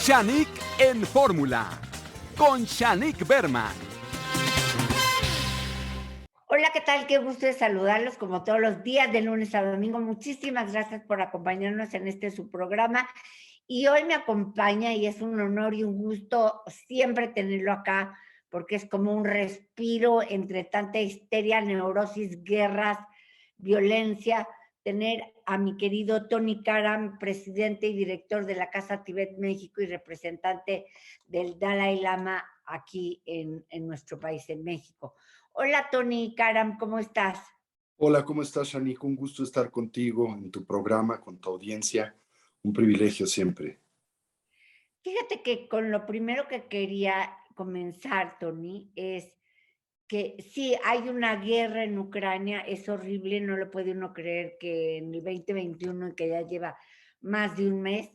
Shanique en Fórmula, con Shanique Berman. Hola, ¿qué tal? Qué gusto de saludarlos como todos los días de lunes a domingo. Muchísimas gracias por acompañarnos en su programa. Y hoy me acompaña y es un honor y un gusto siempre tenerlo acá, porque es como un respiro entre tanta histeria, neurosis, guerras, violencia. Tener a mi querido Tony Karam, presidente y director de la Casa Tibet México y representante del Dalai Lama aquí en nuestro país, en México. Hola Tony Karam, ¿cómo estás? Hola, ¿cómo estás, Shanique? Un gusto estar contigo en tu programa, con tu audiencia. Un privilegio siempre. Fíjate que con lo primero que quería comenzar, Tony, es que sí, hay una guerra en Ucrania, es horrible, no lo puede uno creer que en el 2021, que ya lleva más de un mes,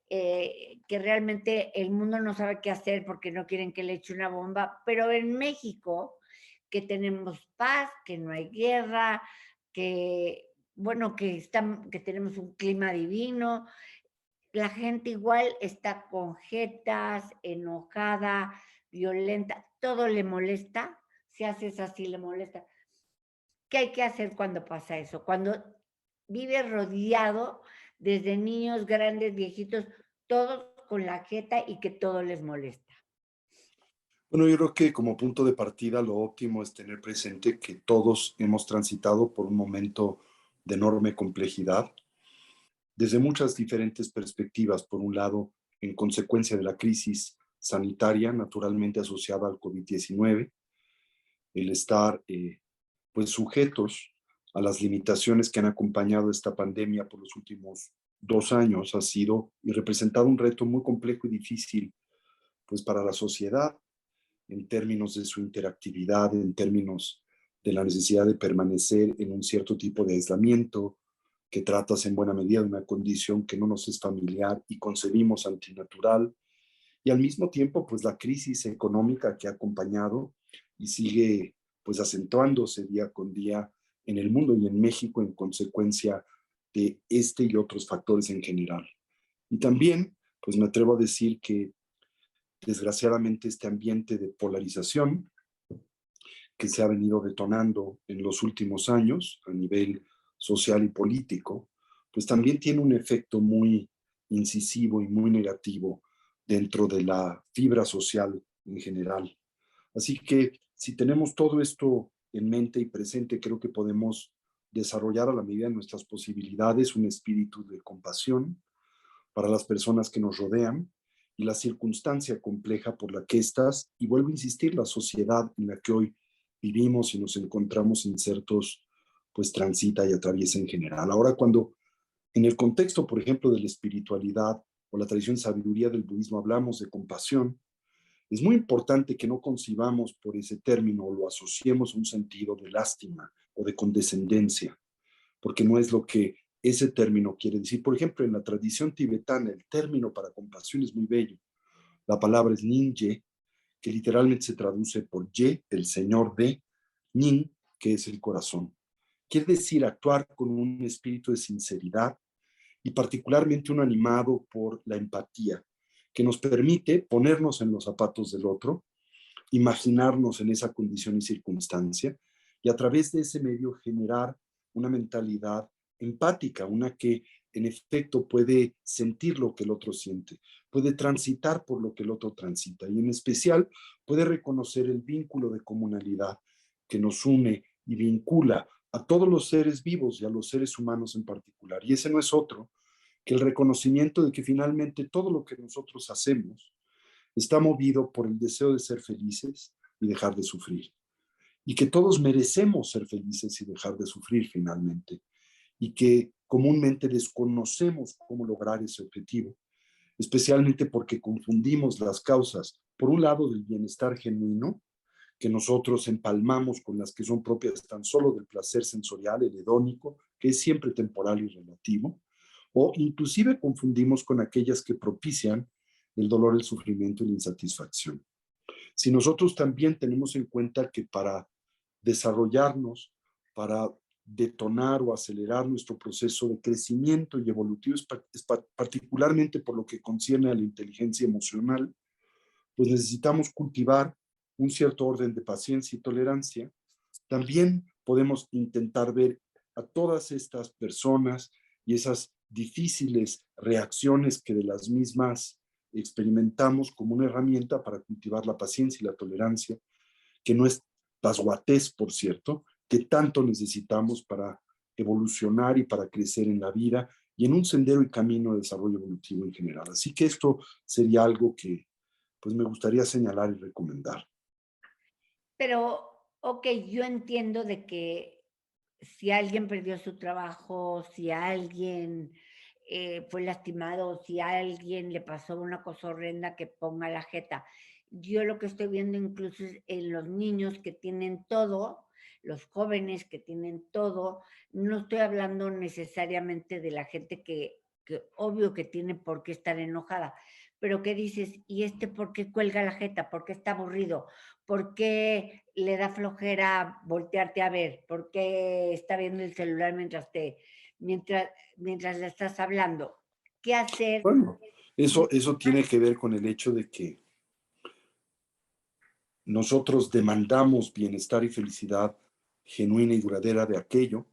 que realmente el mundo no sabe qué hacer porque no quieren que le eche una bomba, pero en México, que tenemos paz, que no hay guerra, que, bueno, que tenemos un clima divino, la gente igual está con jetas, enojada, violenta, todo le molesta, si haces así le molesta. ¿Qué hay que hacer cuando pasa eso? Cuando vives rodeado desde niños, grandes, viejitos, todos con la jeta y que todo les molesta. Bueno, yo creo que como punto de partida lo óptimo es tener presente que todos hemos transitado por un momento de enorme complejidad, desde muchas diferentes perspectivas. Por un lado, en consecuencia de la crisis sanitaria naturalmente asociada al COVID-19, el estar pues sujetos a las limitaciones que han acompañado esta pandemia por los últimos 2 años ha sido y representado un reto muy complejo y difícil pues para la sociedad en términos de su interactividad, en términos de la necesidad de permanecer en un cierto tipo de aislamiento que tratas en buena medida de una condición que no nos es familiar y concebimos antinatural, y al mismo tiempo pues la crisis económica que ha acompañado y sigue pues acentuándose día con día en el mundo y en México en consecuencia de este y otros factores en general. Y también pues me atrevo a decir que desgraciadamente este ambiente de polarización que se ha venido detonando en los últimos años a nivel social y político, pues también tiene un efecto muy incisivo y muy negativo dentro de la fibra social en general. Así que si tenemos todo esto en mente y presente, creo que podemos desarrollar a la medida de nuestras posibilidades un espíritu de compasión para las personas que nos rodean y la circunstancia compleja por la que estás, y vuelvo a insistir, la sociedad en la que hoy vivimos y nos encontramos insertos, pues transita y atraviesa en general. Ahora, cuando en el contexto, por ejemplo, de la espiritualidad o la tradición de sabiduría del budismo hablamos de compasión, es muy importante que no concibamos por ese término o lo asociemos a un sentido de lástima o de condescendencia, porque no es lo que ese término quiere decir. Por ejemplo, en la tradición tibetana, el término para compasión es muy bello. La palabra es Ninye, que literalmente se traduce por Ye, el señor de, Nin, que es el corazón. Quiere decir actuar con un espíritu de sinceridad y particularmente uno animado por la empatía, que nos permite ponernos en los zapatos del otro, imaginarnos en esa condición y circunstancia, y a través de ese medio generar una mentalidad empática, una que en efecto puede sentir lo que el otro siente, puede transitar por lo que el otro transita, y en especial puede reconocer el vínculo de comunalidad que nos une y vincula a todos los seres vivos y a los seres humanos en particular. Y ese no es otro que el reconocimiento de que finalmente todo lo que nosotros hacemos está movido por el deseo de ser felices y dejar de sufrir. Y que todos merecemos ser felices y dejar de sufrir finalmente. Y que comúnmente desconocemos cómo lograr ese objetivo, especialmente porque confundimos las causas, por un lado, del bienestar genuino, que nosotros empalmamos con las que son propias tan solo del placer sensorial, el hedónico, que es siempre temporal y relativo, o inclusive confundimos con aquellas que propician el dolor, el sufrimiento y la insatisfacción. Si nosotros también tenemos en cuenta que para desarrollarnos, para detonar o acelerar nuestro proceso de crecimiento y evolutivo, particularmente por lo que concierne a la inteligencia emocional, pues necesitamos cultivar un cierto orden de paciencia y tolerancia. También podemos intentar ver a todas estas personas y esas difíciles reacciones que de las mismas experimentamos como una herramienta para cultivar la paciencia y la tolerancia, que no es pasguatés, por cierto, que tanto necesitamos para evolucionar y para crecer en la vida y en un sendero y camino de desarrollo evolutivo en general. Así que esto sería algo que pues me gustaría señalar y recomendar. Pero, ok, yo entiendo de que si alguien perdió su trabajo, si alguien fue lastimado, si a alguien le pasó una cosa horrenda, que ponga la jeta. Yo lo que estoy viendo incluso es en los niños que tienen todo, los jóvenes que tienen todo, no estoy hablando necesariamente de la gente que obvio que tiene por qué estar enojada, pero que dices, ¿y este por qué cuelga la jeta? ¿Por qué está aburrido? ¿Por qué le da flojera voltearte a ver? ¿Por qué está viendo el celular mientras le estás hablando? ¿Qué hacer? Bueno, eso tiene que ver con el hecho de que nosotros demandamos bienestar y felicidad genuina y duradera de aquello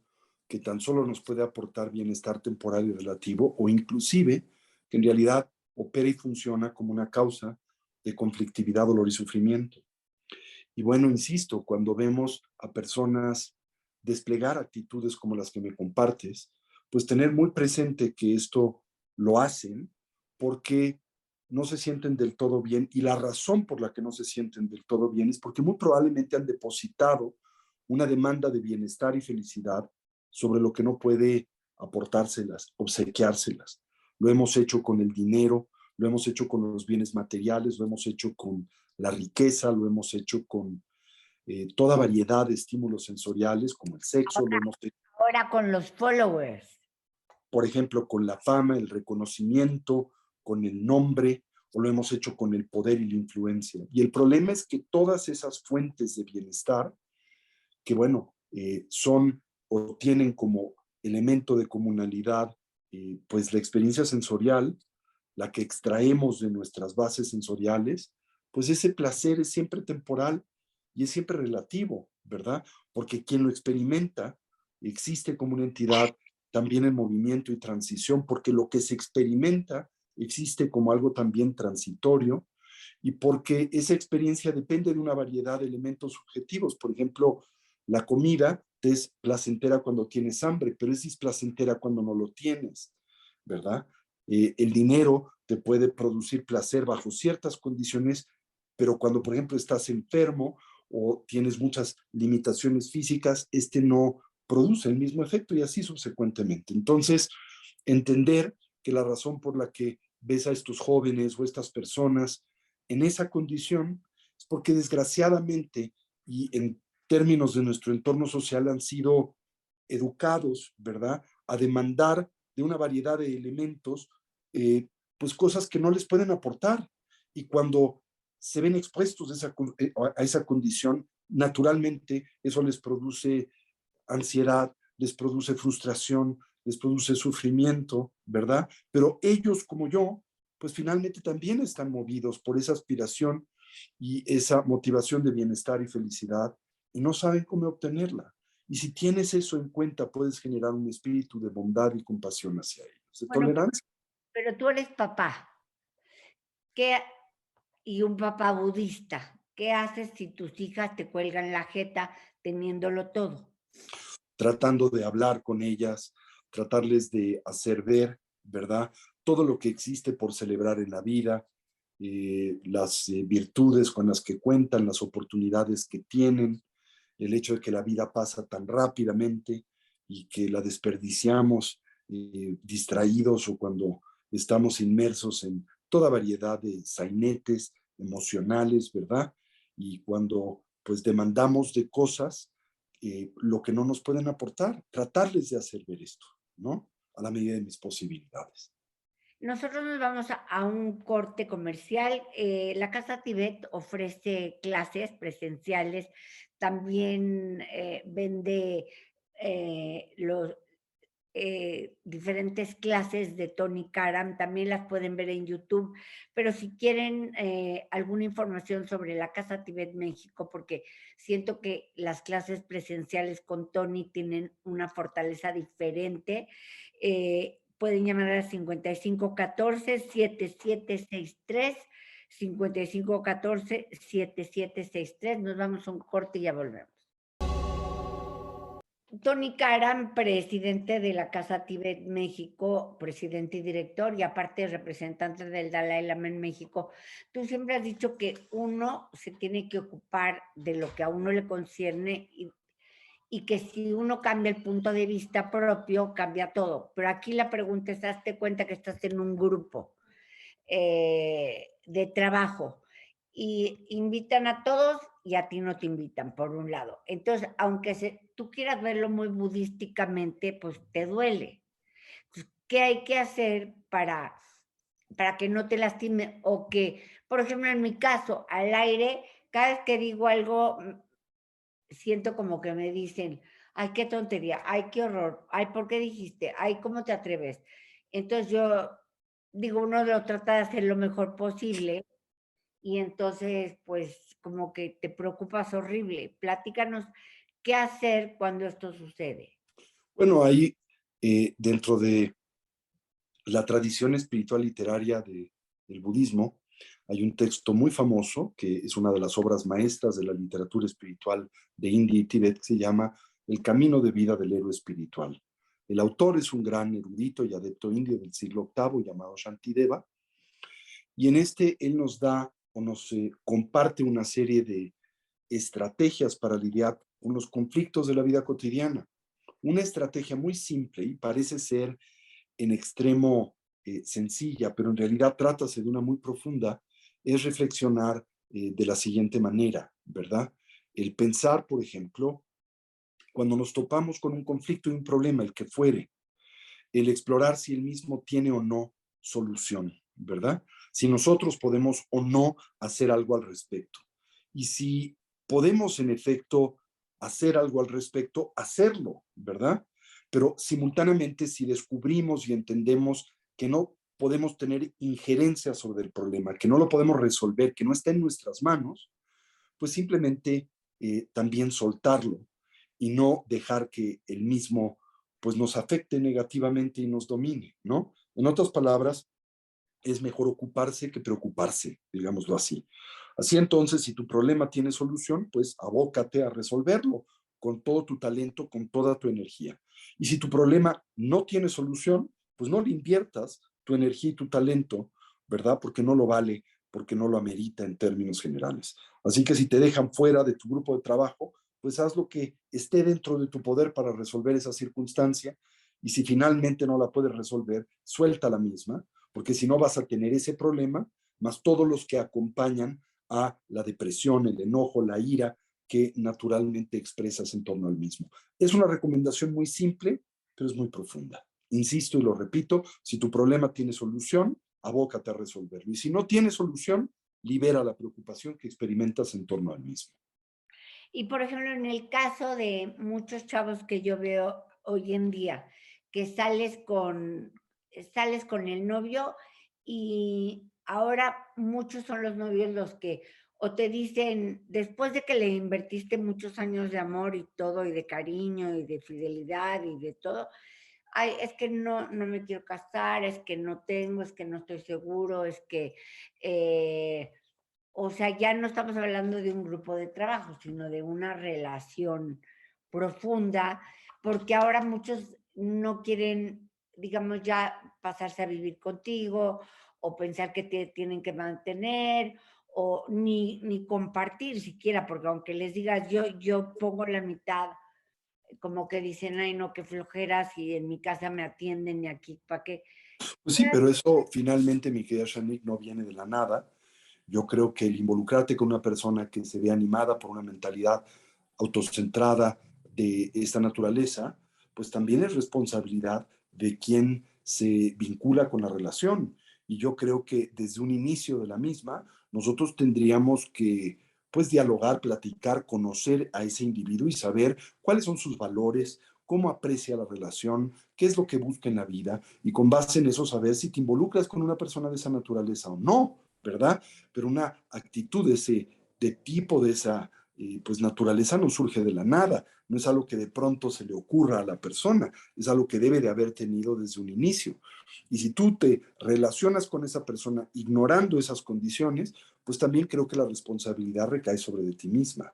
que tan solo nos puede aportar bienestar temporal y relativo, o inclusive que en realidad opera y funciona como una causa de conflictividad, dolor y sufrimiento. Y bueno, insisto, cuando vemos a personas desplegar actitudes como las que me compartes, pues tener muy presente que esto lo hacen porque no se sienten del todo bien, y la razón por la que no se sienten del todo bien es porque muy probablemente han depositado una demanda de bienestar y felicidad sobre lo que no puede aportárselas, obsequiárselas. Lo hemos hecho con el dinero, lo hemos hecho con los bienes materiales, lo hemos hecho con la riqueza, lo hemos hecho con toda variedad de estímulos sensoriales, como el sexo, lo hemos hecho, Ahora con los followers. por ejemplo, con la fama, el reconocimiento, con el nombre, o lo hemos hecho con el poder y la influencia. Y el problema es que todas esas fuentes de bienestar, que bueno, son o tienen como elemento de comunalidad, pues la experiencia sensorial, la que extraemos de nuestras bases sensoriales, pues ese placer es siempre temporal y es siempre relativo, ¿verdad? Porque quien lo experimenta existe como una entidad también en movimiento y transición, porque lo que se experimenta existe como algo también transitorio, y porque esa experiencia depende de una variedad de elementos subjetivos. Por ejemplo, la comida te es placentera cuando tienes hambre, pero es displacentera cuando no lo tienes, ¿verdad? El dinero te puede producir placer bajo ciertas condiciones, pero cuando, por ejemplo, estás enfermo o tienes muchas limitaciones físicas, este no produce el mismo efecto, y así subsecuentemente. Entonces, entender que la razón por la que ves a estos jóvenes o estas personas en esa condición es porque desgraciadamente y en términos de nuestro entorno social han sido educados, ¿verdad?, a demandar de una variedad de elementos, pues cosas que no les pueden aportar. Y cuando se ven expuestos a esa condición, naturalmente eso les produce ansiedad, les produce frustración, les produce sufrimiento, ¿verdad? Pero ellos, como yo, pues finalmente también están movidos por esa aspiración y esa motivación de bienestar y felicidad, y no saben cómo obtenerla. Y si tienes eso en cuenta, puedes generar un espíritu de bondad y compasión hacia ellos, de Bueno, tolerancia. pero tú eres papá. ¿Qué, y un papá budista? ¿Qué haces si tus hijas te cuelgan la jeta teniéndolo todo? Tratando de hablar con ellas, tratarles de hacer ver, ¿verdad? Todo lo que existe por celebrar en la vida, las virtudes con las que cuentan, las oportunidades que tienen, el hecho de que la vida pasa tan rápidamente y que la desperdiciamos distraídos o cuando estamos inmersos en toda variedad de sainetes emocionales, ¿verdad? Y cuando pues demandamos de cosas lo que no nos pueden aportar, tratarles de hacer ver esto, ¿no? A la medida de mis posibilidades. Nosotros nos vamos a un corte comercial. La Casa Tibet ofrece clases presenciales, también vende los diferentes clases de Tony Karam, también las pueden ver en YouTube, pero si quieren alguna información sobre la Casa Tibet México, porque siento que las clases presenciales con Tony tienen una fortaleza diferente, pueden llamar al 5514-7763, 5514-7763, nos vamos a un corte y ya volvemos. Tony Karam, presidente de la Casa Tibet México, presidente y director, y aparte representante del Dalai Lama en México, tú siempre has dicho que uno se tiene que ocupar de lo que a uno le concierne y que si uno cambia el punto de vista propio, cambia todo. Pero aquí la pregunta es, hazte cuenta que estás en un grupo de trabajo y invitan a todos y a ti no te invitan, por un lado. Entonces, aunque tú quieras verlo muy budísticamente, pues te duele. Entonces, ¿qué hay que hacer para que no te lastime? O que, por ejemplo, en mi caso, al aire, cada vez que digo algo, siento como que me dicen, ay, qué tontería, ay, qué horror, ay, ¿por qué dijiste? Ay, ¿cómo te atreves? Entonces yo digo, uno lo trata de hacer lo mejor posible y entonces, pues, como que te preocupas horrible. Platícanos qué hacer cuando esto sucede. Bueno, ahí dentro de la tradición espiritual literaria del budismo, hay un texto muy famoso que es una de las obras maestras de la literatura espiritual de India y Tíbet, que se llama El camino de vida del héroe espiritual. El autor es un gran erudito y adepto indio del siglo VIII llamado Shantideva, y en este él nos da o nos comparte una serie de estrategias para lidiar con los conflictos de la vida cotidiana. Una estrategia muy simple y parece ser en extremo sencilla, pero en realidad trátase de una muy profunda, es reflexionar de la siguiente manera, ¿verdad? El pensar, por ejemplo, cuando nos topamos con un conflicto y un problema, el que fuere, el explorar si el mismo tiene o no solución, ¿verdad? Si nosotros podemos o no hacer algo al respecto. Y si podemos, en efecto, hacer algo al respecto, hacerlo, ¿verdad? Pero simultáneamente, si descubrimos y entendemos que no podemos tener injerencia sobre el problema, que no lo podemos resolver, que no está en nuestras manos, pues simplemente también soltarlo y no dejar que el mismo pues nos afecte negativamente y nos domine, ¿no? En otras palabras, es mejor ocuparse que preocuparse, digámoslo así. Así entonces, si tu problema tiene solución, pues abócate a resolverlo con todo tu talento, con toda tu energía. Y si tu problema no tiene solución, pues no le inviertas tu energía y tu talento, ¿verdad? Porque no lo vale, porque no lo amerita en términos generales. Así que si te dejan fuera de tu grupo de trabajo, pues haz lo que esté dentro de tu poder para resolver esa circunstancia. Y si finalmente no la puedes resolver, suelta la misma, porque si no vas a tener ese problema, más todos los que acompañan a la depresión, el enojo, la ira que naturalmente expresas en torno al mismo. Es una recomendación muy simple, pero es muy profunda. Insisto y lo repito, si tu problema tiene solución, abócate a resolverlo. Y si no tiene solución, libera la preocupación que experimentas en torno al mismo. Y por ejemplo, en el caso de muchos chavos que yo veo hoy en día, que sales con el novio y ahora muchos son los novios los que o te dicen, después de que le invertiste muchos años de amor y todo, y de cariño y de fidelidad y de todo, ay, es que no me quiero casar, es que no tengo, es que no estoy seguro, es que o sea, ya no estamos hablando de un grupo de trabajo, sino de una relación profunda, porque ahora muchos no quieren, digamos, ya pasarse a vivir contigo o pensar que te tienen que mantener o ni compartir siquiera, porque aunque les digas yo pongo la mitad, como que dicen, ay no, qué flojeras y en mi casa me atienden y aquí, ¿para qué? Pues sí, pero eso finalmente, mi querida Shanik, no viene de la nada. Yo creo que el involucrarte con una persona que se ve animada por una mentalidad autocentrada de esta naturaleza, pues también es responsabilidad de quien se vincula con la relación. Y yo creo que desde un inicio de la misma, nosotros tendríamos que, pues, dialogar, platicar, conocer a ese individuo y saber cuáles son sus valores, cómo aprecia la relación, qué es lo que busca en la vida, y con base en eso saber si te involucras con una persona de esa naturaleza o no, ¿verdad? Pero una actitud de tipo de esa pues naturaleza no surge de la nada, no es algo que de pronto se le ocurra a la persona, es algo que debe de haber tenido desde un inicio. Y si tú te relacionas con esa persona ignorando esas condiciones, pues también creo que la responsabilidad recae sobre de ti misma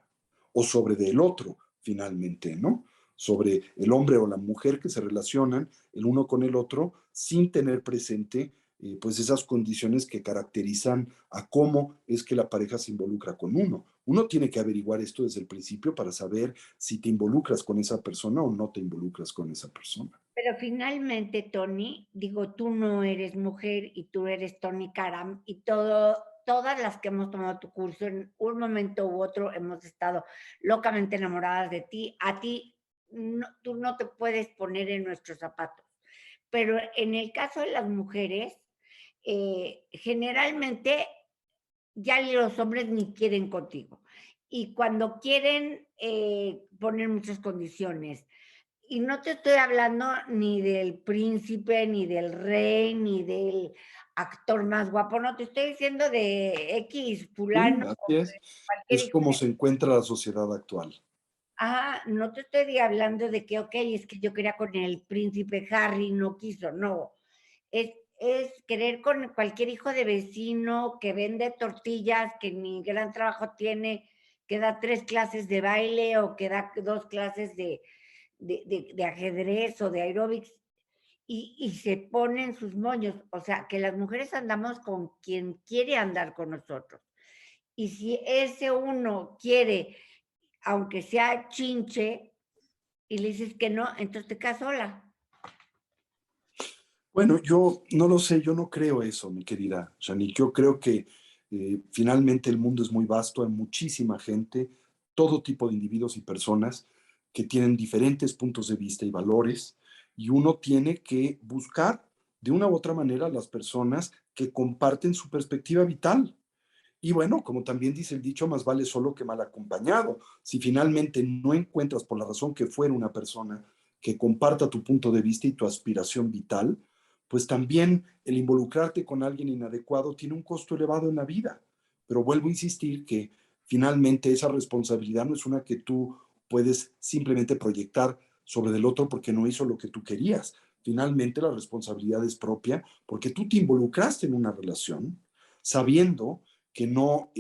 o sobre del otro, finalmente, ¿no? Sobre el hombre o la mujer que se relacionan el uno con el otro sin tener presente pues esas condiciones que caracterizan a cómo es que la pareja se involucra con uno. Uno tiene que averiguar esto desde el principio para saber si te involucras con esa persona o no te involucras con esa persona. Pero finalmente, Tony, digo, tú no eres mujer y tú eres Tony Karam y todas las que hemos tomado tu curso en un momento u otro hemos estado locamente enamoradas de ti. A ti, tú no te puedes poner en nuestros zapatos. Pero en el caso de las mujeres, generalmente ya los hombres ni quieren contigo. Y cuando quieren, ponen muchas condiciones. Y no te estoy hablando ni del príncipe, ni del rey, ni del actor más guapo, no, te estoy diciendo de X Sí, fulano así o de es. cualquier Es hijo como de... se encuentra la sociedad actual. Ah, no te estoy hablando de que, ok, es que yo quería con el príncipe Harry, no quiso, no. Es querer con cualquier hijo de vecino que vende tortillas, que ni gran trabajo tiene, que da 3 clases de baile o que da 2 clases de ajedrez o de aeróbics y se ponen sus moños. O sea, que las mujeres andamos con quien quiere andar con nosotros. Y si ese uno quiere, aunque sea chinche, y le dices que no, entonces te quedas sola. Bueno, yo no lo sé, yo no creo eso, mi querida Shani. Yo creo que finalmente el mundo es muy vasto, hay muchísima gente, todo tipo de individuos y personas que tienen diferentes puntos de vista y valores, y uno tiene que buscar de una u otra manera las personas que comparten su perspectiva vital. Y bueno, como también dice el dicho, más vale solo que mal acompañado. Si finalmente no encuentras, por la razón que fuera, una persona que comparta tu punto de vista y tu aspiración vital, pues también el involucrarte con alguien inadecuado tiene un costo elevado en la vida. Pero vuelvo a insistir que finalmente esa responsabilidad no es una que tú puedes simplemente proyectar sobre el otro porque no hizo lo que tú querías. Finalmente la responsabilidad es propia porque tú te involucraste en una relación sabiendo que no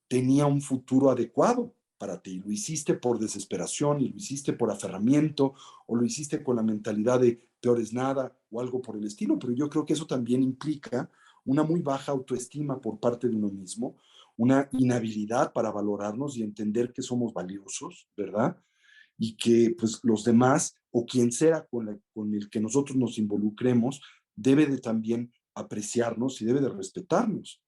tenía un futuro adecuado para ti. Lo hiciste por desesperación y lo hiciste por aferramiento o lo hiciste con la mentalidad de peor es nada o algo por el estilo, pero yo creo que eso también implica una muy baja autoestima por parte de uno mismo, una inhabilidad para valorarnos y entender que somos valiosos, ¿verdad? Y que pues los demás o quien sea con el que nosotros nos involucremos debe de también apreciarnos y debe de respetarnos.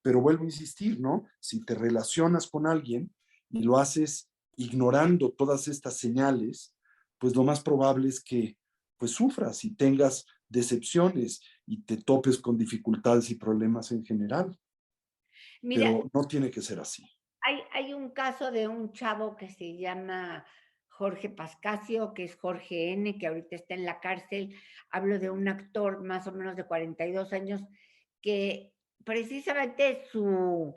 Pero vuelvo a insistir, ¿no? Si te relacionas con alguien y lo haces ignorando todas estas señales, pues lo más probable es que pues sufras y tengas decepciones y te topes con dificultades y problemas en general, Mira, pero no tiene que ser así. hay un caso de un chavo que se llama Jorge Pascasio, que es Jorge N., que ahorita está en la cárcel. Hablo de un actor más o menos de 42 años, que precisamente su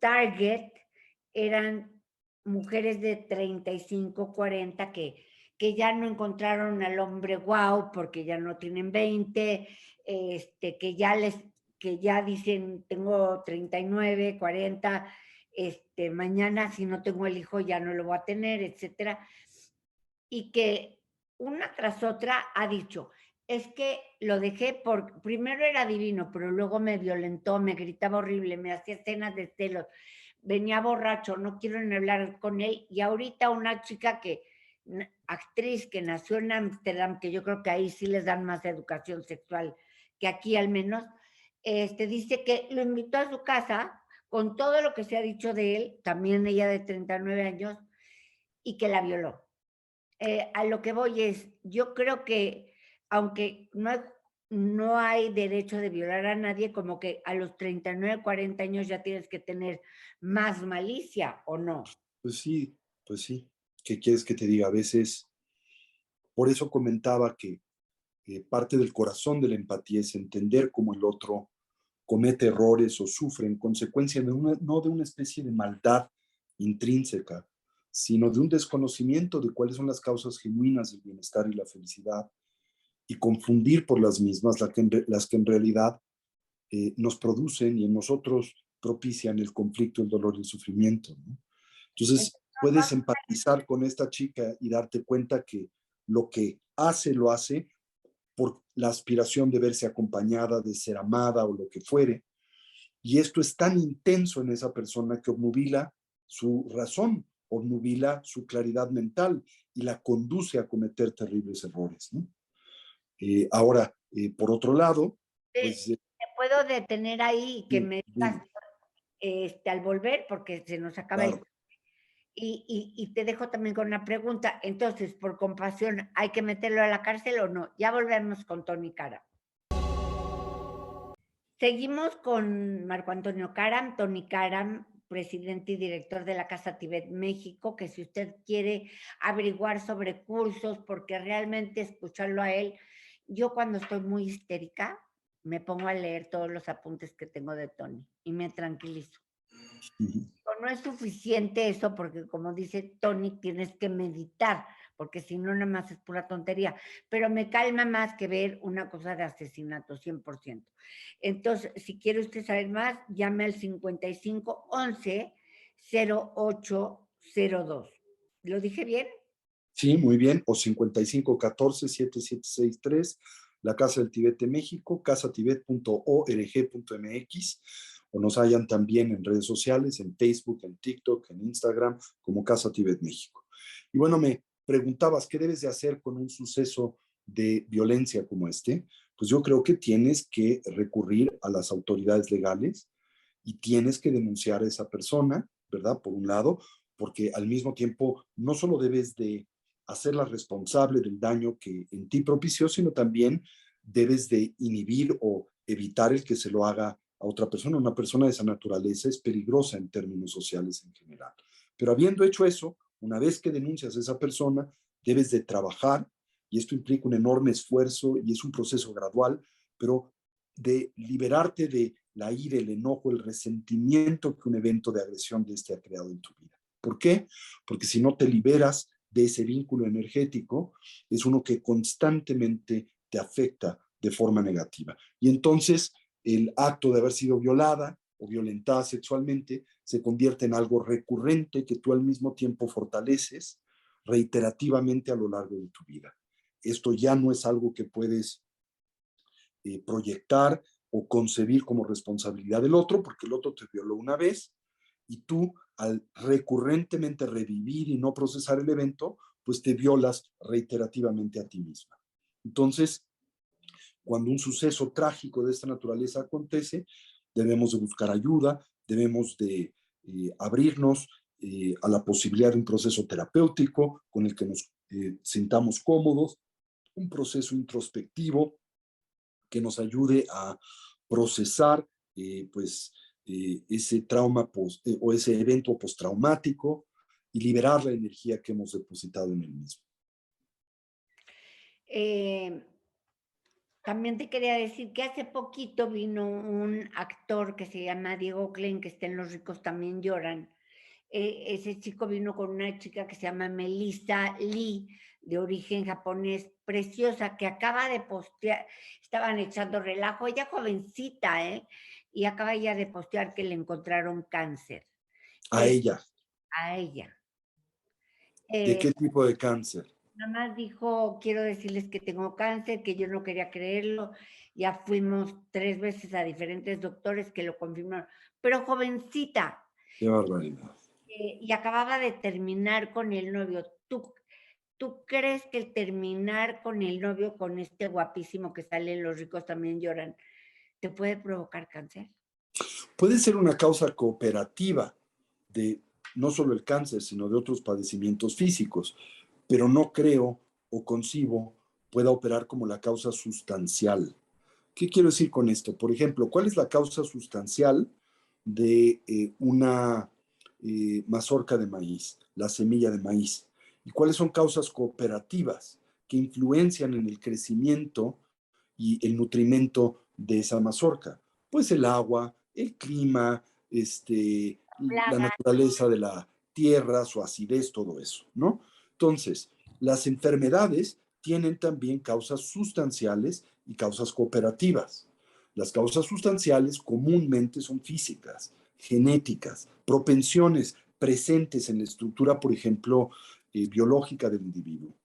target eran mujeres de 35, 40 que ya no encontraron al hombre guau porque ya no tienen 20, que ya dicen, tengo 39, 40, mañana si no tengo el hijo ya no lo voy a tener, etcétera. Y que una tras otra ha dicho, es que lo dejé por, primero era divino, pero luego me violentó, me gritaba horrible, me hacía escenas de celos, venía borracho, no quiero ni hablar con él. Y ahorita una chica actriz que nació en Ámsterdam, que yo creo que ahí sí les dan más educación sexual que aquí al menos, dice que lo invitó a su casa con todo lo que se ha dicho de él, también ella de 39 años, y que la violó. A lo que voy es, yo creo que aunque no hay derecho de violar a nadie, como que a los 39, 40 años ya tienes que tener más malicia, ¿o no? Pues sí, ¿qué quieres que te diga? A veces Por eso comentaba que parte del corazón de la empatía es entender cómo el otro comete errores o sufre en consecuencia de no de una especie de maldad intrínseca, sino de un desconocimiento de cuáles son las causas genuinas del bienestar y la felicidad, y confundir por las mismas las que en realidad nos producen y en nosotros propician el conflicto, el dolor y el sufrimiento, ¿no? Entonces, puedes empatizar con esta chica y darte cuenta que lo que hace, lo hace por la aspiración de verse acompañada, de ser amada o lo que fuere. Y esto es tan intenso en esa persona que obnubila su razón, obnubila su claridad mental y la conduce a cometer terribles errores, ¿no? Ahora, por otro lado, pues... Te puedo detener ahí y que me digas Dime, al volver, porque se nos acaba el... claro. Y te dejo también con una pregunta. Entonces, por compasión, ¿hay que meterlo a la cárcel o no? Ya volvemos con Tony Cara. Seguimos con Marco Antonio Caram, Tony Caram, presidente y director de la Casa Tibet México, que si usted quiere averiguar sobre cursos, porque realmente escucharlo a él, yo cuando estoy muy histérica, me pongo a leer todos los apuntes que tengo de Tony y me tranquilizo. Ujú. No es suficiente eso, porque como dice Tony, tienes que meditar, porque si no, nada más es pura tontería. Pero me calma más que ver una cosa de asesinato, 100%. Entonces, si quiere usted saber más, llame al 55 11 0802. ¿Lo dije bien? Sí, muy bien. O 5514-7763, la Casa del Tibet de México, casatibet.org.mx, o nos hallan también en redes sociales, en Facebook, en TikTok, en Instagram, como Casa Tibet México. Y bueno, me preguntabas, ¿qué debes de hacer con un suceso de violencia como este? Pues yo creo que tienes que recurrir a las autoridades legales y tienes que denunciar a esa persona, ¿verdad? Por un lado, porque al mismo tiempo no solo debes de hacerla responsable del daño que en ti propició, sino también debes de inhibir o evitar el que se lo haga a otra persona. Una persona de esa naturaleza es peligrosa en términos sociales en general. Pero habiendo hecho eso, una vez que denuncias a esa persona, debes de trabajar, y esto implica un enorme esfuerzo y es un proceso gradual, pero de liberarte de la ira, el enojo, el resentimiento que un evento de agresión de este ha creado en tu vida. ¿Por qué? Porque si no te liberas de ese vínculo energético, es uno que constantemente te afecta de forma negativa. Y entonces el acto de haber sido violada o violentada sexualmente se convierte en algo recurrente que tú al mismo tiempo fortaleces reiterativamente a lo largo de tu vida. Esto ya no es algo que puedes proyectar o concebir como responsabilidad del otro, porque el otro te violó una vez y tú, al recurrentemente revivir y no procesar el evento, pues te violas reiterativamente a ti misma. Entonces, cuando un suceso trágico de esta naturaleza acontece, debemos de buscar ayuda, debemos de abrirnos a la posibilidad de un proceso terapéutico con el que nos sintamos cómodos, un proceso introspectivo que nos ayude a procesar ese trauma o ese evento postraumático y liberar la energía que hemos depositado en el mismo. Eh, También te quería decir que hace poquito vino un actor que se llama Diego Klein, que está en Los ricos también lloran. Ese chico vino con una chica que se llama Melissa Lee, de origen japonés, preciosa, que acaba de postear, estaban echando relajo, ella jovencita, ¿eh? Y acaba ya de postear que le encontraron cáncer. A Eh, ella, a ella. ¿de Eh, qué tipo de cáncer? Nada más dijo, quiero decirles que tengo cáncer, que yo no quería creerlo. Ya fuimos 3 veces a diferentes doctores que lo confirmaron, pero jovencita, Qué barbaridad. y acababa de terminar con el novio. ¿Tú crees que el terminar con el novio, con este guapísimo que sale en Los ricos también lloran, te puede provocar cáncer? Puede ser una causa cooperativa de no solo el cáncer, sino de otros padecimientos físicos, pero no creo o concibo pueda operar como la causa sustancial. ¿Qué quiero decir con esto? Por ejemplo, ¿cuál es la causa sustancial de una mazorca de maíz, la semilla de maíz? ¿Y cuáles son causas cooperativas que influencian en el crecimiento y el nutrimento de esa mazorca. Pues el agua, el clima, la Plaga. naturaleza de la tierra, su acidez, todo eso, ¿no? Entonces, las enfermedades tienen también causas sustanciales y causas cooperativas. Las causas sustanciales comúnmente son físicas, genéticas, propensiones presentes en la estructura, por ejemplo, biológica del individuo,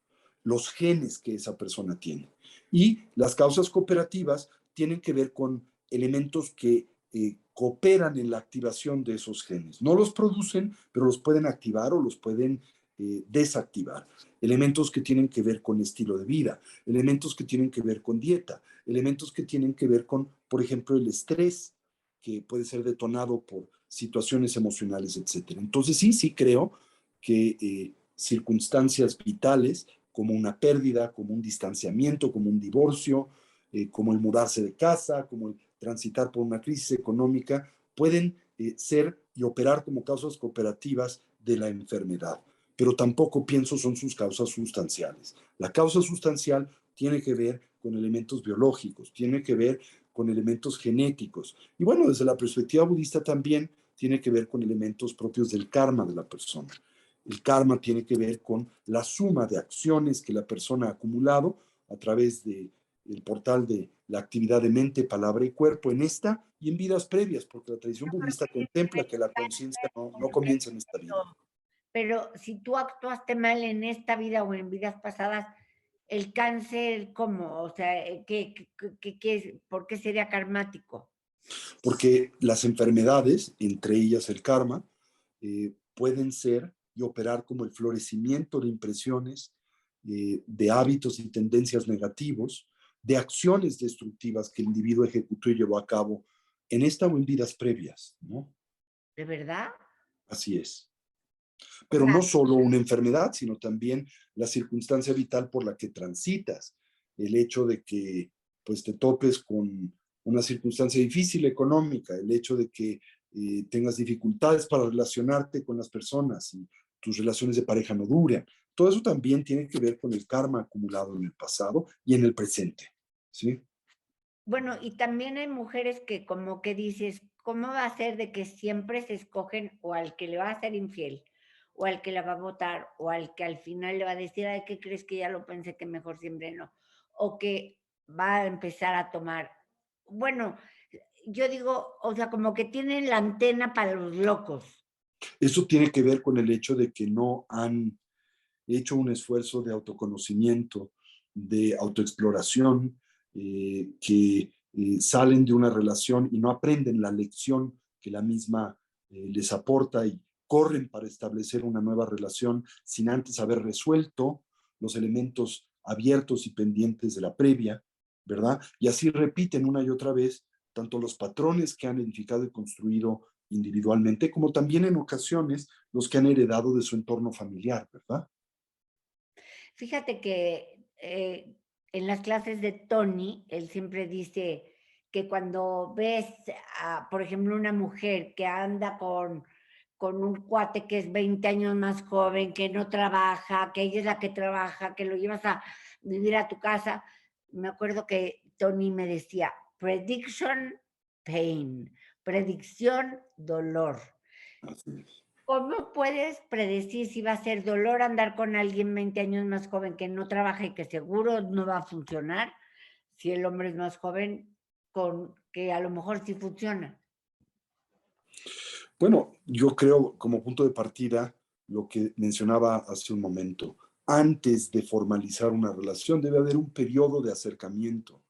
los genes que esa persona tiene. Y las causas cooperativas tienen que ver con elementos que cooperan en la activación de esos genes. No los producen, pero los pueden activar o los pueden desactivar. Elementos que tienen que ver con estilo de vida, elementos que tienen que ver con dieta, elementos que tienen que ver con, por ejemplo, el estrés, que puede ser detonado por situaciones emocionales, etcétera. Entonces sí creo que circunstancias vitales como una pérdida, como un distanciamiento, como un divorcio, como el mudarse de casa, como el transitar por una crisis económica, pueden ser y operar como causas cooperativas de la enfermedad. Pero tampoco pienso son sus causas sustanciales. La causa sustancial tiene que ver con elementos biológicos, tiene que ver con elementos genéticos. Y bueno, desde la perspectiva budista también tiene que ver con elementos propios del karma de la persona. El karma tiene que ver con la suma de acciones que la persona ha acumulado a través del portal de la actividad de mente, palabra y cuerpo en esta y en vidas previas, porque la tradición budista contempla que la conciencia no comienza en esta vida. Pero si tú actuaste mal en esta vida o en vidas pasadas, el cáncer, ¿cómo? O sea, ¿por qué sería karmático? Porque las enfermedades, entre ellas el karma, pueden ser y operar como el florecimiento de impresiones, de hábitos y tendencias negativos, de acciones destructivas que el individuo ejecutó y llevó a cabo en esta o en vidas previas, ¿no? ¿De verdad? Así es. O Pero sea, no solo una enfermedad, sino también la circunstancia vital por la que transitas, el hecho de que pues te topes con una circunstancia difícil económica, el hecho de que tengas dificultades para relacionarte con las personas y tus relaciones de pareja no duran. Todo eso también tiene que ver con el karma acumulado en el pasado y en el presente, ¿sí? bueno, y también hay mujeres que como que dices, ¿cómo va a ser de que siempre se escogen o al que le va a ser infiel, o al que la va a votar, o al que al final le va a decir, ay, ¿qué crees que ya lo pensé que mejor siempre no? O que va a empezar a tomar. Bueno, yo digo, o sea, como que tienen la antena para los locos. Eso tiene que ver con el hecho de que no han hecho un esfuerzo de autoconocimiento, de autoexploración, que salen de una relación y no aprenden la lección que la misma les aporta y corren para establecer una nueva relación sin antes haber resuelto los elementos abiertos y pendientes de la previa, ¿verdad? Y así repiten una y otra vez tanto los patrones que han edificado y construido individualmente, como también en ocasiones los que han heredado de su entorno familiar, ¿verdad? Fíjate que en las clases de Tony, él siempre dice que cuando ves, por ejemplo, una mujer que anda con un cuate que es 20 años más joven, que no trabaja, que ella es la que trabaja, que lo llevas a vivir a tu casa, me acuerdo que Tony me decía, prediction pain, predicción dolor. Así es. ¿Cómo puedes predecir si va a ser dolor andar con alguien 20 años más joven que no trabaja y que seguro no va a funcionar? Si el hombre es más joven, con que a lo mejor sí funciona. Bueno, yo creo como punto de partida lo que mencionaba hace un momento. Antes de formalizar una relación debe haber un periodo de acercamiento,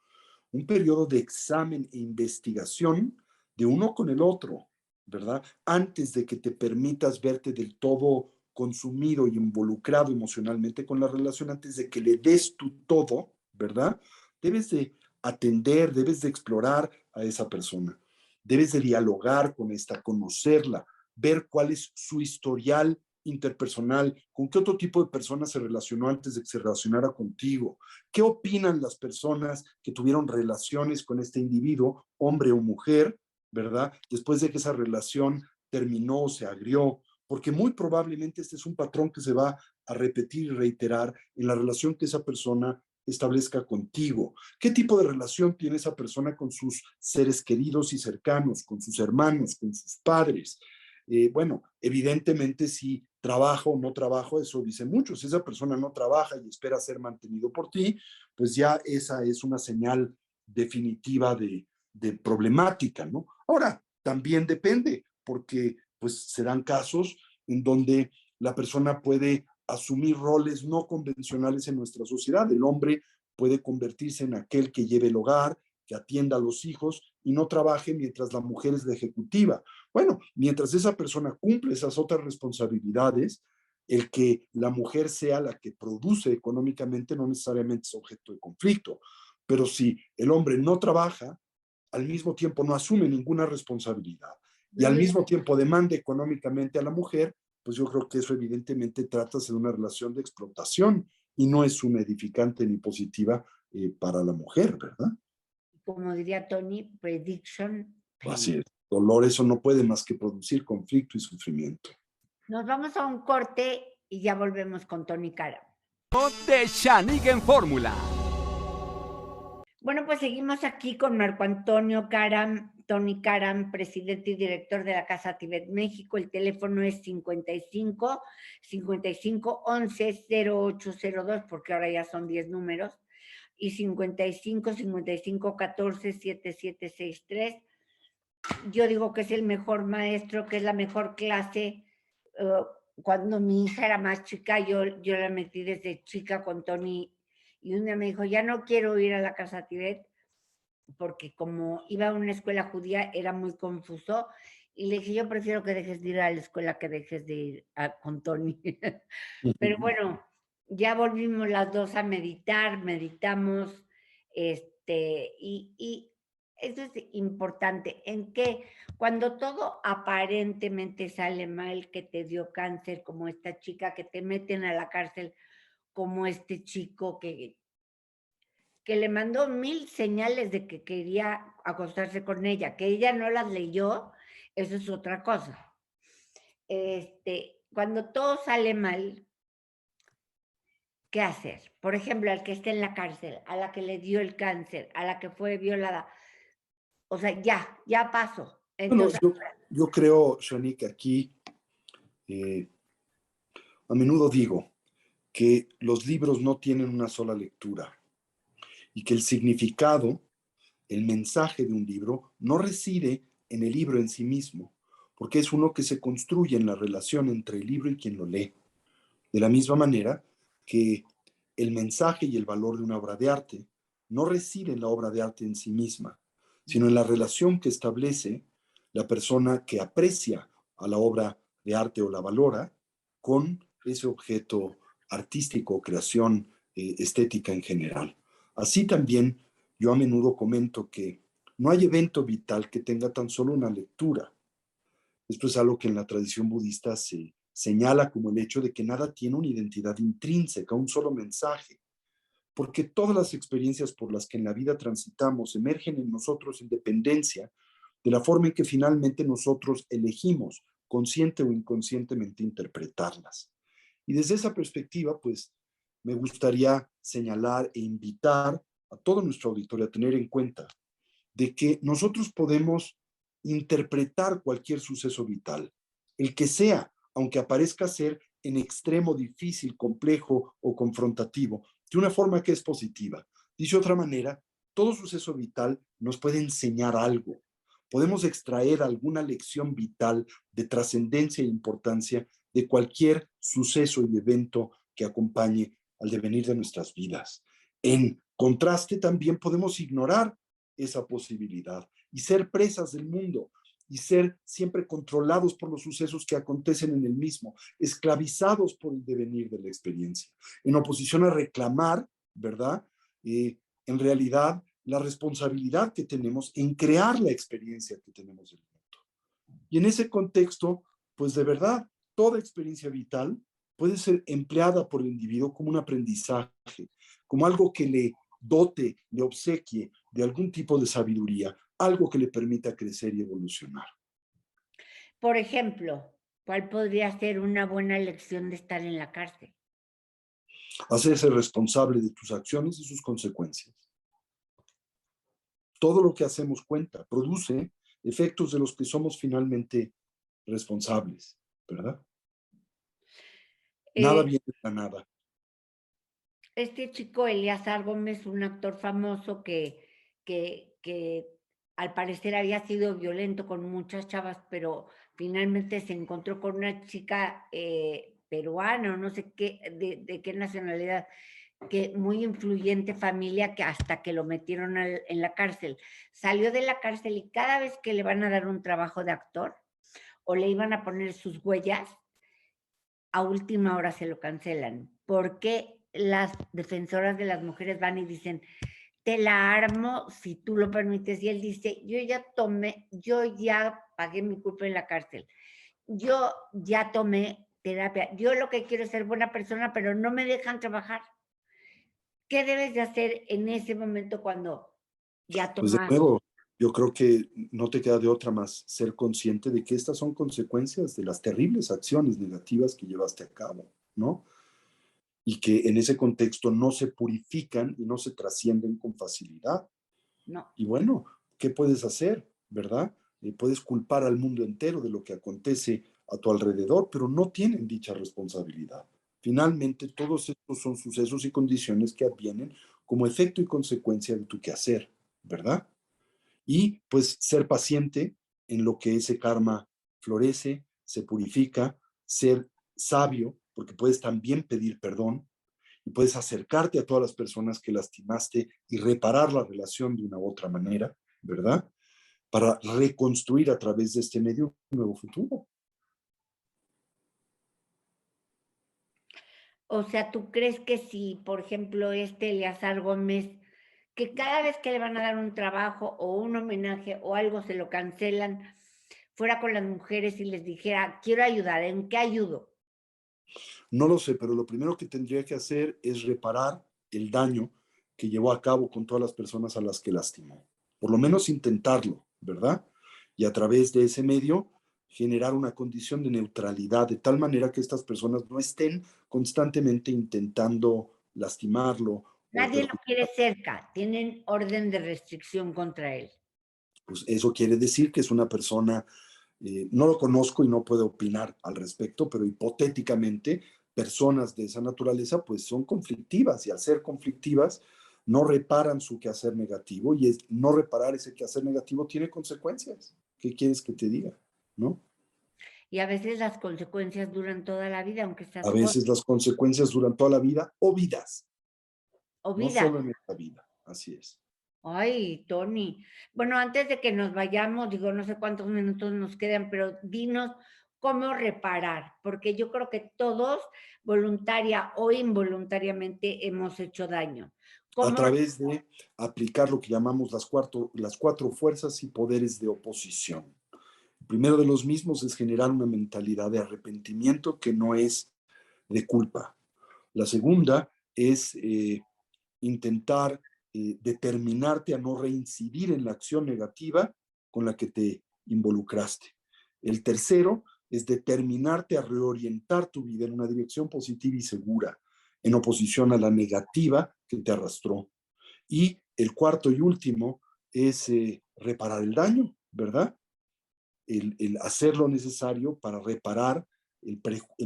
un periodo de examen e investigación de uno con el otro, ¿verdad? Antes de que te permitas verte del todo consumido y involucrado emocionalmente con la relación, antes de que le des tu todo, ¿verdad? Debes de atender, debes de explorar a esa persona, debes de dialogar con esta, conocerla, ver cuál es su historial interpersonal, con qué otro tipo de personas se relacionó antes de que se relacionara contigo, qué opinan las personas que tuvieron relaciones con este individuo, hombre o mujer, ¿verdad? Después de que esa relación terminó, se agrió porque muy probablemente este es un patrón que se va a repetir y reiterar en la relación que esa persona establezca contigo. ¿Qué tipo de relación tiene esa persona con sus seres queridos y cercanos, con sus hermanos, con sus padres? Bueno, evidentemente si trabaja o no trabaja, eso dice mucho. Si esa persona no trabaja y espera ser mantenido por ti, pues ya esa es una señal definitiva de problemática, ¿no? Ahora, también depende, porque pues se dan casos en donde la persona puede asumir roles no convencionales en nuestra sociedad. El hombre puede convertirse en aquel que lleve el hogar, que atienda a los hijos y no trabaje mientras la mujer es la ejecutiva. Bueno, mientras esa persona cumple esas otras responsabilidades, el que la mujer sea la que produce económicamente no necesariamente es objeto de conflicto. Pero si el hombre no trabaja, al mismo tiempo no asume ninguna responsabilidad y al Luis, mismo tiempo demanda económicamente a la mujer, pues yo creo que eso evidentemente trata de una relación de explotación y no es una edificante ni positiva para la mujer, ¿verdad? como diría Tony, prediction Así pain. es. Dolor, eso no puede más que producir conflicto y sufrimiento. Nos vamos a un corte y ya volvemos con Tony Cara. De Shanique en Fórmula. Bueno, pues seguimos aquí con Marco Antonio Caram, Tony Caram, presidente y director de la Casa Tibet México. El teléfono es 55 55 11 0802, porque ahora ya son 10 números, y 55 55 14 7763. Yo digo que es el mejor maestro, que es la mejor clase. Cuando mi hija era más chica, yo la metí desde chica con Tony, y un día me dijo, ya no quiero ir a la Casa Tibet, porque como iba a una escuela judía era muy confuso, y le dije, yo prefiero que dejes de ir a la escuela que dejes de ir con Tony. Pero bueno, ya volvimos las dos a meditar, meditamos, y eso es importante, en que cuando todo aparentemente sale mal, que te dio cáncer, como esta chica, que te meten a la cárcel, como este chico que le mandó 1000 señales de que quería acostarse con ella, que ella no las leyó, eso es otra cosa. Cuando todo sale mal, ¿qué hacer? Por ejemplo, al que está en la cárcel, a la que le dio el cáncer, a la que fue violada. O sea, ya pasó. Bueno, Entonces, yo creo, Shani, que aquí eh, a menudo digo que los libros no tienen una sola lectura y que el significado, el mensaje de un libro, no reside en el libro en sí mismo, porque es uno que se construye en la relación entre el libro y quien lo lee. De la misma manera que el mensaje y el valor de una obra de arte no reside en la obra de arte en sí misma, sino en la relación que establece la persona que aprecia a la obra de arte o la valora con ese objeto artístico o creación estética en general. Así también yo a menudo comento que no hay evento vital que tenga tan solo una lectura. Esto es algo que en la tradición budista se señala como el hecho de que nada tiene una identidad intrínseca, un solo mensaje, porque todas las experiencias por las que en la vida transitamos emergen en nosotros en dependencia de la forma en que finalmente nosotros elegimos, consciente o inconscientemente, interpretarlas. Y desde esa perspectiva, pues, me gustaría señalar e invitar a todo nuestro auditorio a tener en cuenta de que nosotros podemos interpretar cualquier suceso vital, el que sea, aunque aparezca ser en extremo difícil, complejo o confrontativo, de una forma que es positiva. Dice de otra manera, todo suceso vital nos puede enseñar algo. Podemos extraer alguna lección vital de trascendencia e importancia de cualquier suceso y evento que acompañe al devenir de nuestras vidas. En contraste, también podemos ignorar esa posibilidad y ser presas del mundo y ser siempre controlados por los sucesos que acontecen en el mismo, esclavizados por el devenir de la experiencia, en oposición a reclamar, ¿verdad? En realidad, la responsabilidad que tenemos en crear la experiencia que tenemos del mundo. Y en ese contexto, pues de verdad, toda experiencia vital puede ser empleada por el individuo como un aprendizaje, como algo que le dote, le obsequie de algún tipo de sabiduría, algo que le permita crecer y evolucionar. por ejemplo, ¿Cuál podría ser una buena lección de estar en la cárcel? Hacerse responsable de tus acciones y sus consecuencias. Todo lo que hacemos cuenta, produce efectos de los que somos finalmente responsables, ¿verdad? Nada Eh, viene de la nada. este chico Eleazar Gómez, un actor famoso que al parecer había sido violento con muchas chavas, pero finalmente se encontró con una chica peruana, o no sé qué, de qué nacionalidad, que muy influyente familia, que hasta que lo metieron en la cárcel. Salió de la cárcel y cada vez que le van a dar un trabajo de actor o le iban a poner sus huellas, a última hora se lo cancelan. Porque las defensoras de las mujeres van y dicen, te la armo si tú lo permites? Y él dice, yo ya pagué mi culpa en la cárcel. Yo ya tomé terapia. Yo lo que quiero es ser buena persona, pero no me dejan trabajar. ¿Qué debes de hacer en ese momento cuando ya Pues de tomas? nuevo, yo creo que no te queda de otra más ser consciente de que estas son consecuencias de las terribles acciones negativas que llevaste a cabo, ¿no? Y que en ese contexto no se purifican y no se trascienden con facilidad. No, Y bueno, ¿qué puedes hacer, verdad? Puedes culpar al mundo entero de lo que acontece a tu alrededor, pero no tienen dicha responsabilidad. Finalmente, todos estos son sucesos y condiciones que advienen como efecto y consecuencia de tu quehacer, ¿verdad? Y pues ser paciente en lo que ese karma florece, se purifica, ser sabio, porque puedes también pedir perdón y puedes acercarte a todas las personas que lastimaste y reparar la relación de una u otra manera, ¿verdad? Para reconstruir a través de este medio un nuevo futuro. o sea, ¿tú crees que si, por ejemplo, este Eleazar Gómez, que cada vez que le van a dar un trabajo o un homenaje o algo se lo cancelan, fuera con las mujeres y les dijera, quiero ayudar, ¿en qué ayudo? No lo sé, pero lo primero que tendría que hacer es reparar el daño que llevó a cabo con todas las personas a las que lastimó. Por lo menos intentarlo, ¿verdad? Y a través de ese medio generar una condición de neutralidad, de tal manera que estas personas no estén constantemente intentando lastimarlo o Nadie lo quiere perjudicarlo. cerca, tienen orden de restricción contra él. Pues eso quiere decir que es una persona, no lo conozco y no puedo opinar al respecto, pero hipotéticamente personas de esa naturaleza pues son conflictivas y al ser conflictivas no reparan su quehacer negativo y no reparar ese quehacer negativo tiene consecuencias. ¿Qué quieres que te diga? ¿No? Y a veces las consecuencias duran toda la vida, aunque A seas joven veces las consecuencias duran toda la vida o vidas, o no vida. solo en esta vida. Así es. Ay, Tony. Bueno, antes de que nos vayamos, digo, no sé cuántos minutos nos quedan, pero dinos cómo reparar, porque yo creo que todos, voluntaria o involuntariamente, hemos hecho daño. A ¿Cómo? través de aplicar lo que llamamos las cuatro fuerzas y poderes de oposición. El primero de los mismos es generar una mentalidad de arrepentimiento que no es de culpa. La segunda es intentar determinarte a no reincidir en la acción negativa con la que te involucraste. El tercero es determinarte a reorientar tu vida en una dirección positiva y segura, en oposición a la negativa que te arrastró. Y el cuarto y último es reparar el daño, ¿verdad? El hacer lo necesario para reparar el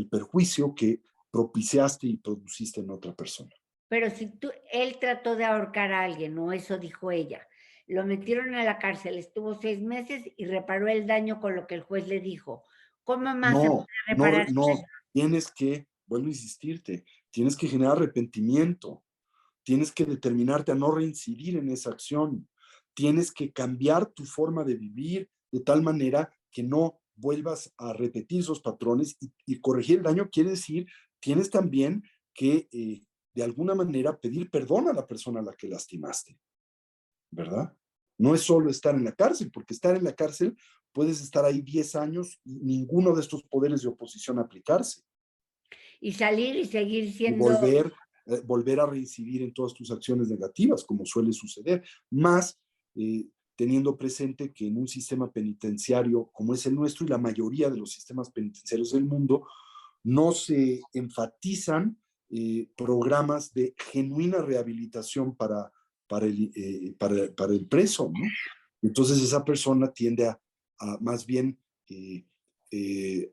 perjuicio que propiciaste y produciste en otra persona. Pero si él trató de ahorcar a alguien, o eso dijo ella, lo metieron a la cárcel, estuvo 6 meses y reparó el daño con lo que el juez le dijo. ¿Cómo más se No, puede no, reparar no, eso? tienes que, vuelvo a insistirte, tienes que generar arrepentimiento, tienes que determinarte a no reincidir en esa acción, tienes que cambiar tu forma de vivir de tal manera que no vuelvas a repetir esos patrones y corregir el daño quiere decir, tienes también que de alguna manera pedir perdón a la persona a la que lastimaste, ¿verdad? No es solo estar en la cárcel, porque estar en la cárcel puedes estar ahí 10 años y ninguno de estos poderes de oposición aplicarse Y salir y seguir y siendo, volver a reincidir en todas tus acciones negativas, como suele suceder. Más, teniendo presente que en un sistema penitenciario como es el nuestro y la mayoría de los sistemas penitenciarios del mundo, no se enfatizan programas de genuina rehabilitación para el preso, ¿no? Entonces esa persona tiende a más bien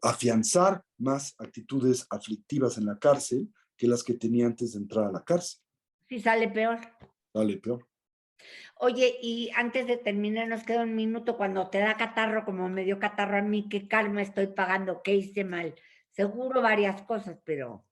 afianzar más actitudes aflictivas en la cárcel que las que tenía antes de entrar a la cárcel. Sí, sale peor. Dale, peor. Oye, y antes de terminar, nos queda un minuto. Cuando te da catarro, como me dio catarro a mí, ¿qué karma estoy pagando? ¿Qué hice mal? Seguro varias cosas, pero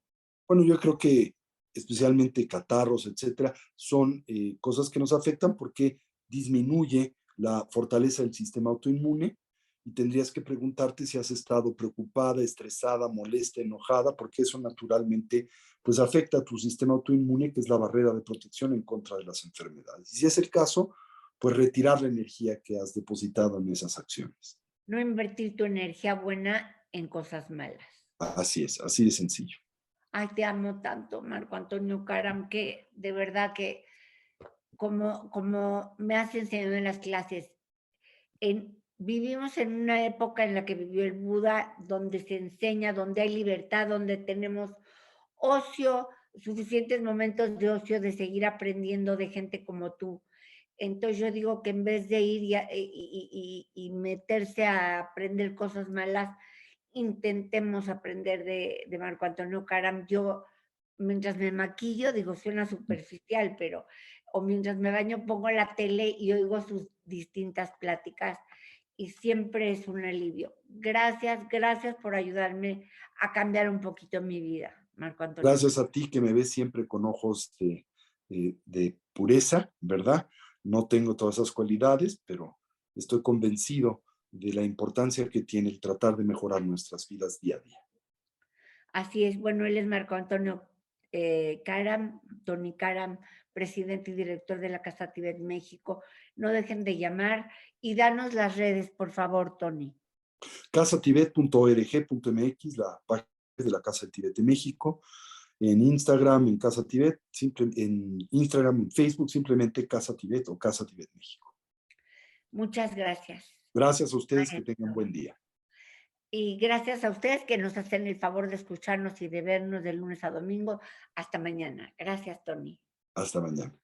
Bueno, yo creo que especialmente catarros, etcétera, son cosas que nos afectan porque disminuye la fortaleza del sistema autoinmune y tendrías que preguntarte si has estado preocupada, estresada, molesta, enojada, porque eso naturalmente pues afecta a tu sistema autoinmune, que es la barrera de protección en contra de las enfermedades. Y si es el caso, pues retirar la energía que has depositado en esas acciones. no invertir tu energía buena en cosas malas. Así es, así de sencillo. Ay, te amo tanto, Marco Antonio Caram, que de verdad que como me has enseñado en las clases, vivimos en una época en la que vivió el Buda, donde se enseña, donde hay libertad, donde tenemos ocio, suficientes momentos de ocio, de seguir aprendiendo de gente como tú. Entonces yo digo que en vez de ir y meterse a aprender cosas malas, intentemos aprender de Marco Antonio Caram. Yo, mientras me maquillo, digo, suena superficial, pero, o mientras me baño, pongo la tele y oigo sus distintas pláticas y siempre es un alivio. Gracias, gracias por ayudarme a cambiar un poquito mi vida, Marco Antonio. Gracias a ti que me ves siempre con ojos de pureza, ¿verdad? No tengo todas esas cualidades, pero estoy convencido de la importancia que tiene el tratar de mejorar nuestras vidas día a día. Así es, bueno, él es Marco Antonio Caram, Tony Caram, presidente y director de la Casa Tibet México. No dejen de llamar y danos las redes, por favor, Tony. casatibet.org.mx, la página de la Casa del Tibet de México, en Instagram, en Casa Tibet, en Instagram, en Facebook, simplemente Casa Tibet o Casa Tibet México. Muchas gracias. Gracias a ustedes, que tengan buen día. Y gracias a ustedes que nos hacen el favor de escucharnos y de vernos de lunes a domingo. Hasta mañana. Gracias, Tony. Hasta mañana.